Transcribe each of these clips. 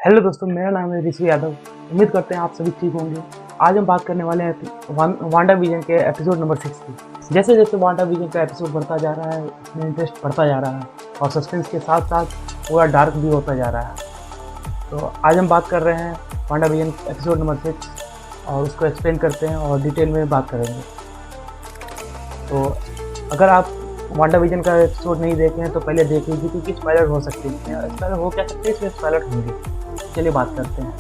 Hello दोस्तों, मेरा नाम है ऋषि यादव। उम्मीद करते हैं आप सभी ठीक होंगे। आज हम बात करने वाले हैं वांडा विजन के एपिसोड नंबर 6 की। जैसे जैसे वांडा विजन का एपिसोड बढ़ता जा रहा है, उसमें इंटरेस्ट बढ़ता जा रहा है और सस्पेंस के साथ साथ पूरा डार्क भी होता जा रहा है। तो आज हम बात कर रहे हैं वांडा विजन एपिसोड नंबर 6 और उसको एक्सप्लेन करते हैं और डिटेल में बात करेंगे। तो अगर आप वांडा विजन का एपिसोड नहीं देखे हैं तो पहले देख लीजिए, क्योंकि स्पॉइलर हो सकते हैं। स्पॉइलर हो क्या सकते हैं, इसमें स्पॉइलर होंगे। चलिए बात करते हैं।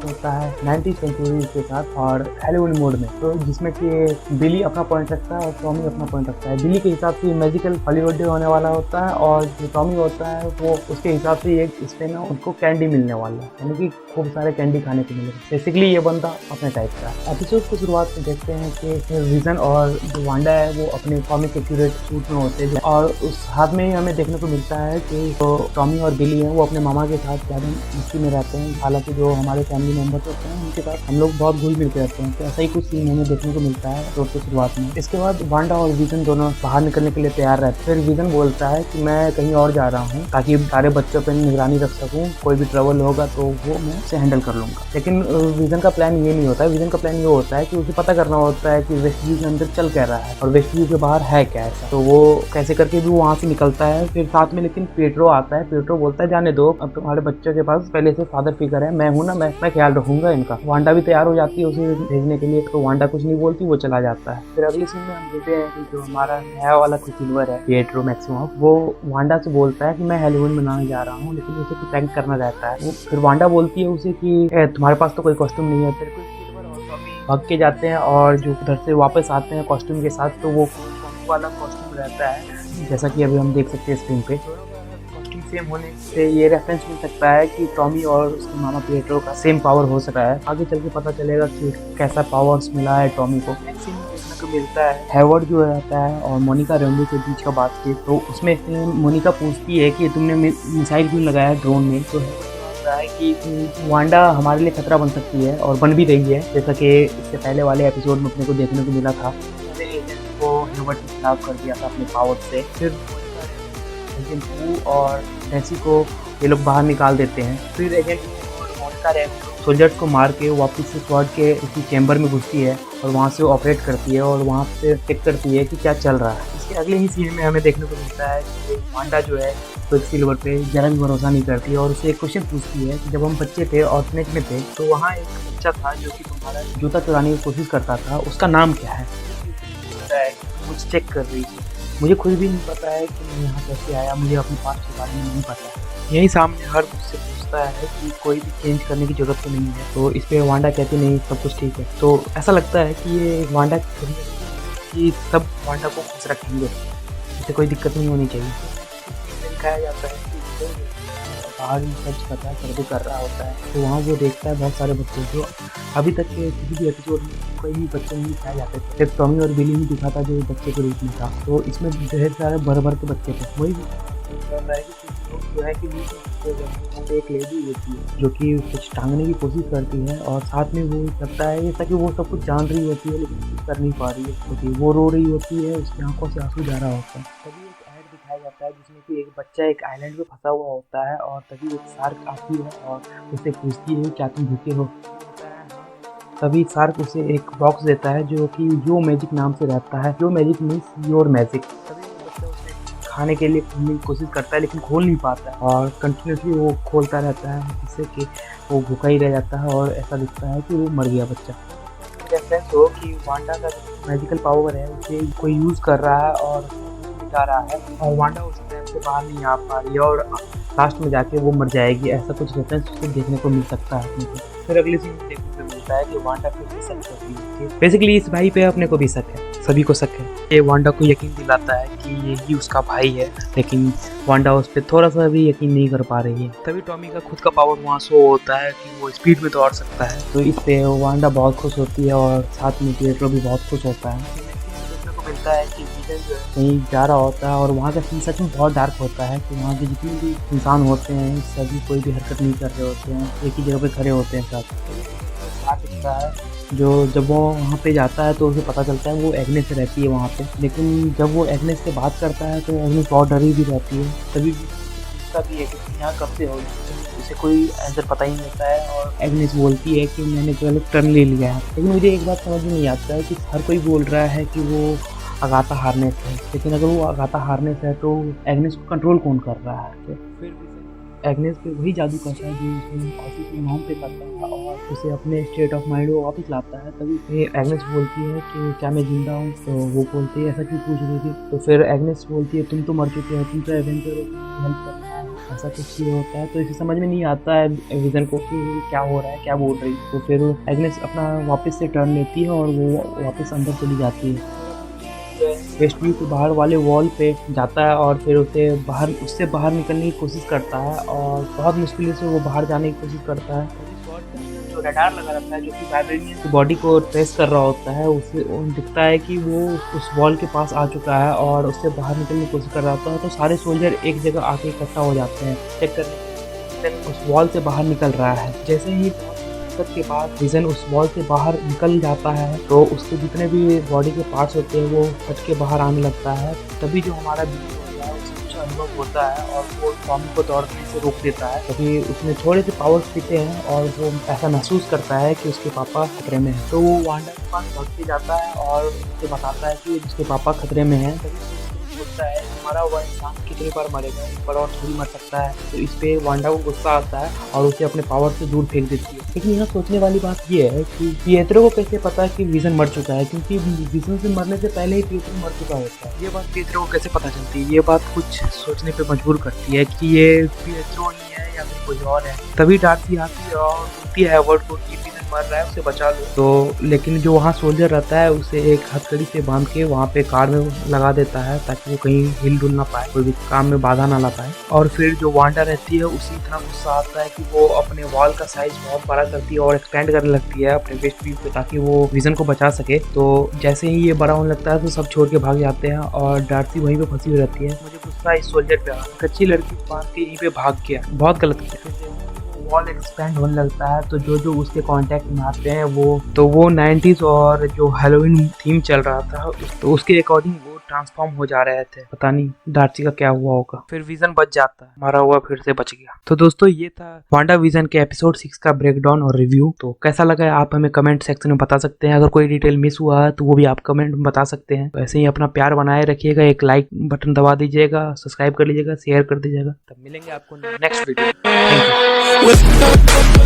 होता है 19th सेंचुरी के साथ और हॉलीवुड मोड में, तो जिसमें कि बिली अपना पॉइंट रखता है और टॉमी अपना पॉइंट रखता है। बिली के हिसाब से मैजिकल हॉलीवुड डे होने वाला होता है और जो टॉमी होता है वो उसके हिसाब से एक इसमें ना उनको कैंडी मिलने वाला है, यानी कि खूब सारे कैंडी खाने को मिलेगा। बेसिकली ये बंदा अपने टाइप का है। एपिसोड की शुरुआत में देखते हैं कि विजन और जो वांडा है वो अपने कॉमिक एक्यूरेट सूट में होते हैं और उस हाथ में ही हमें देखने को मिलता है कि जो टॉमी और बिली है वो अपने मामा के साथ ज़्यादा मस्ती में रहते हैं। हालांकि जो हमारे फैमिली मेंबर्स होते हैं उनके साथ हम लोग बहुत घुल मिल के रहते हैं। तो ऐसा ही कुछ सीन हमें देखने को मिलता है एपिसोड की शुरुआत में। इसके बाद वांडा और विजन दोनों बाहर निकलने के लिए तैयार रहते हैं। फिर विजन बोलता है कि मैं कहीं और जा रहा हूँ ताकि सारे बच्चों पर निगरानी रख सकूँ, कोई भी ट्रबल होगा तो वो मैं उसे हैंडल कर लूंगा। लेकिन विजन का प्लान ये नहीं होता है। विजन का प्लान ये होता है कि उसे पता करना होता है कि वेस्ट व्यू के अंदर चल क्या रहा है और वेस्ट व्यू के बाहर है क्या ऐसा। तो वो कैसे करके भी वहाँ से निकलता है। फिर साथ में लेकिन पेट्रो आता है। पेट्रो बोलता है जाने दो, अब तुम्हारे बच्चों के पास पहले से फादर फिगर है, मैं हूँ ना, मैं ख्याल रखूंगा इनका। वांडा भी तैयार हो जाती है उसे भेजने के लिए, तो वांडा कुछ नहीं बोलती, वो चला जाता है। फिर अगले सीन में हम देखते हैं कि जो हमारा नया वाला सिल्वर है पिएट्रो मैक्सिमम, वो वांडा से बोलता है कि मैं हॉलीवुड मनाने जा रहा हूँ, लेकिन उसे कुछ थैंक करना रहता है। वो फिर वांडा बोलती है उसे कि तुम्हारे पास तो कोई कॉस्ट्यूम नहीं है। फिर कोई सिल्वर और टॉमी भाग के जाते हैं और जो उधर से वापस आते हैं कॉस्ट्यूम के साथ, तो वो वाला कॉस्ट्यूम रहता है जैसा कि अभी हम देख सकते हैं स्क्रीन पे। सेम होने से ये रेफरेंस मिल सकता है कि टॉमी और उसके मामा पिएट्रो का सेम पावर हो सकता है। आगे चल के पता चलेगा कि कैसा पावर्स मिला है टॉमी को। सीन में देखने को मिलता है हैवर्ड जो रहता है और मोनिका रेम्बो के बीच का बातचीत। तो उसमें मोनिका पूछती है कि तुमने मिसाइल क्यों लगाया ड्रोन में। तो है कि वांडा हमारे लिए खतरा बन सकती है और बन भी रही है, जैसा कि इससे पहले वाले एपिसोड में अपने को देखने को मिला था। एजेंट को हैवर्ड के खिलाफ कर दिया था अपने पावर से। फिर एजेंट वू और नेसी को ये लोग बाहर निकाल देते हैं। फिर एजेंट मोनिका सोल्जर्स को मार के वापस से स्वॉर्ड के उसी चैम्बर में घुसती है और वहाँ से ऑपरेट करती है और वहाँ से चेक करती है कि क्या चल रहा है। इसके अगले ही सीन में हमें देखने को मिलता है कि वांडा जो है क्विक सिल्वर पे जरा भी भरोसा नहीं करती और उससे एक क्वेश्चन पूछती है कि जब हम बच्चे थे ऑर्फनेज में थे तो वहाँ एक बच्चा था जो कि तुम्हारा जूता चुराने की कोशिश करता था, उसका नाम क्या है। कुछ चेक कर रही थी। मुझे खुद भी नहीं पता है कि मैं यहाँ कैसे आया, मुझे अपने पास के बारे में नहीं पता। यही सामने हर मुझसे पूछता है कि कोई भी चेंज करने की जरूरत तो नहीं है। तो इस पर वांडा कहती नहीं, सब कुछ ठीक है। तो ऐसा लगता है कि ये वांडा कि सब वांडा को खुश रखेंगे, इसे कोई दिक्कत नहीं होनी चाहिए। दिखाया जाता है कि बाहर ही सर्च कर रहा है, सर्वे कर रहा होता है। तो वहाँ वो देखता है बहुत सारे बच्चे जो अभी तक के किसी भी एपिसोड में कोई भी बच्चे नहीं दिखाए जाते थे। सिर्फ टॉमी और बिली ही दिखा था जो बच्चे के रूप में था। तो इसमें ढेर सारे भर भर के बच्चे थे। वही जो है कि एक लेडी होती है जो कि कुछ टांगने की कोशिश करती है और साथ में वो लगता है जैसा कि वो सब कुछ जान रही होती है लेकिन कुछ कर नहीं पा रही है, क्योंकि वो रो रही होती है, उसकी आंखों से आंसू जा रहा होता है। तभी एक ऐड दिखाया जाता है जिसमें कि एक बच्चा एक आइलैंड पे फंसा हुआ होता है और तभी एक शार्क आती है और उससे पूछती है क्या तुम भूखे हो। तभी शार्क उसे एक बॉक्स देता है जो कि यो मैजिक नाम से रहता है। यो मैजिक मीन्स योर मैजिक। तभी वो बच्चा उसे खाने के लिए खोलने की कोशिश करता है लेकिन खोल नहीं पाता है और कंटिन्यूसली वो खोलता रहता है जिससे कि वो भूखा ही रह जाता है और ऐसा दिखता है कि वो मर गया बच्चा। रेफरेंस हो कि वांडा का मैजिकल पावर है उसे कोई यूज़ कर रहा है और मिटा रहा है और वांडा उस टाइम से बाहर नहीं आ पा रही है और लास्ट में जाके वो मर जाएगी। ऐसा कुछ रेफरेंस उसे देखने को मिल सकता है अपने को। फिर अगले सीन में देखने को मिलता है कि वांडा फिर से शक करती है। बेसिकली इस भाई पे अपने को भी शक है, सभी को शक है। ये वांडा को यकीन दिलाता है कि ये ही उसका भाई है, लेकिन वांडा उस पर थोड़ा सा भी यकीन नहीं कर पा रही है। तभी टॉमी का खुद का पावर वहाँ शो होता है कि वो स्पीड में दौड़ सकता है। तो इस पे वांडा बहुत खुश होती है और साथ में पिएट्रो भी बहुत खुश होता है। देखने को मिलता है कि कहीं जा रहा होता है और वहाँ का सीन सच में बहुत डार्क होता है कि वहाँ के जितने भी इंसान होते हैं सभी कोई भी हरकत नहीं कर रहे होते हैं, एक ही जगह पे खड़े होते हैं साथ। बात दिखता है जो जब वो वहाँ पे जाता है तो उसे पता चलता है वो एग्नेस से रहती है वहाँ पे, लेकिन जब वो एग्नेस से बात करता है तो एग्नेस बहुत डरी भी रहती है। तभी पूछता भी है कि यहाँ कब से हो, उसे कोई आंसर पता ही नहीं होता है और एग्नेस बोलती है कि मैंने जो है टर्न ले लिया है। लेकिन मुझे एक बात समझ में नहीं आता है कि हर कोई बोल रहा है कि वो अगाथा हार्नेस है, लेकिन अगर वो अगाथा हार्नेस है तो एग्नेस को कंट्रोल कौन कर रहा है? तो फिर एग्नेस पे वही जादू करता है जो उसने कॉफी के नाम पे करता है और उसे अपने स्टेट ऑफ माइंड को वापस लाता है। तभी एग्नेस बोलती है कि क्या मैं जिंदा हूँ? तो वो बोलती है ऐसा क्यों पूछ रही थी? तो फिर एग्नेस बोलती है तुम तो मर चुके हो, तुम तो एवेंजर हो, हेल्प करना है, ऐसा कुछ ये होता है। तो इसे समझ में नहीं आता है विजन को कि क्या हो रहा है, क्या बोल रही है। तो फिर एग्नेस अपना वापस से टर्न लेती है और वो वापस अंदर चली जाती है, वेस्ट व्यू के बाहर वाले वॉल पे जाता है और फिर उससे बाहर निकलने की कोशिश करता है और बहुत मुश्किल से वो बाहर जाने की कोशिश करता है। जो रडार लगा रहता है जो कि वाइब्रेनियम की बॉडी को ट्रेस कर रहा होता है, उसे दिखता है कि वो उस वॉल के पास आ चुका है और उससे बाहर निकलने की कोशिश कर रहा होता है। तो सारे सोल्जर एक जगह आके इकट्ठा हो जाते हैं चेक करने उस वॉल से बाहर निकल रहा है। जैसे ही के बाद विजन उस वॉल से बाहर निकल जाता है तो उसके जितने भी बॉडी के पार्ट्स होते हैं वो फट के बाहर आने लगता है। तभी जो हमारा बिली होता है उसे कुछ अनुभव होता है और वो टॉमी को दौड़ने से रोक देता है। तभी उसमें थोड़े से पावर्स दिखते हैं और वो ऐसा महसूस करता है कि उसके पापा खतरे में हैं। तो वो वांडा के पास भाग के जाता है और उसे बताता है कि उसके पापा खतरे में हैं। होता है हमारा हुआ इंसान कितनी बार मरेगा, एक बार और थोड़ी मर सकता है। तो इस पे वांडा को गुस्सा आता है और उसे अपने पावर से दूर फेंक देती है। लेकिन यहाँ सोचने वाली बात ये है कि पिएत्रो को कैसे पता है कि विजन मर चुका है, क्योंकि विजन से मरने से पहले ही पिएत्रो मर चुका होता है। ये बात पिएत्रो को कैसे पता चलती है? ये बात कुछ सोचने पे मजबूर करती है कि ये पिएत्रो नहीं है या फिर कोई और है। तभी डार्सी आती है और बोलती है एडवर्ड को कि मर रहा है उसे बचा लो। तो लेकिन जो वहाँ सोल्जर रहता है उसे एक हथकड़ी से बांध के वहाँ पे कार में लगा देता है ताकि वो कहीं हिल डुल ना पाए, कोई भी काम में बाधा ना ला पाए। और फिर जो वांडा रहती है उसे इतना गुस्सा आता है कि वो अपने वॉल का साइज बहुत बड़ा करती है और एक्सपेंड करने लगती है अपने वेस्ट व्यू पे ताकि वो विजन को बचा सके। तो जैसे ही ये बड़ा होने लगता है तो सब छोड़ के भाग जाते हैं और डार्सी वहीं पे फंसी हुई रहती है। मुझे गुस्सा इस सोल्जर पे आ, कच्ची लड़की बांध के यहीं पे भाग गया, बहुत गलत किया। वॉल एक्सपेंड होने लगता है तो जो उसके कांटेक्ट में आते हैं वो 90s और जो हैलोवीन थीम चल रहा था तो उसके अकॉर्डिंग वो ट्रांसफॉर्म हो जा रहे थे। पता नहीं डार्सी का क्या हुआ होगा। फिर विजन बच जाता है, मारा हुआ फिर से बच गया। तो दोस्तों ये था वांडा विजन के एपिसोड 6 का ब्रेकडाउन और रिव्यू। तो कैसा लगा है आप हमें कमेंट सेक्शन में बता सकते हैं। अगर कोई डिटेल मिस हुआ है तो वो भी आप कमेंट में बता सकते हैं। वैसे ही अपना प्यार बनाए रखिएगा, एक लाइक बटन दबा दीजिएगा, सब्सक्राइब कर लीजिएगा, शेयर कर दीजिएगा। तब मिलेंगे आपको नेक्स्ट वीडियो। Thank you.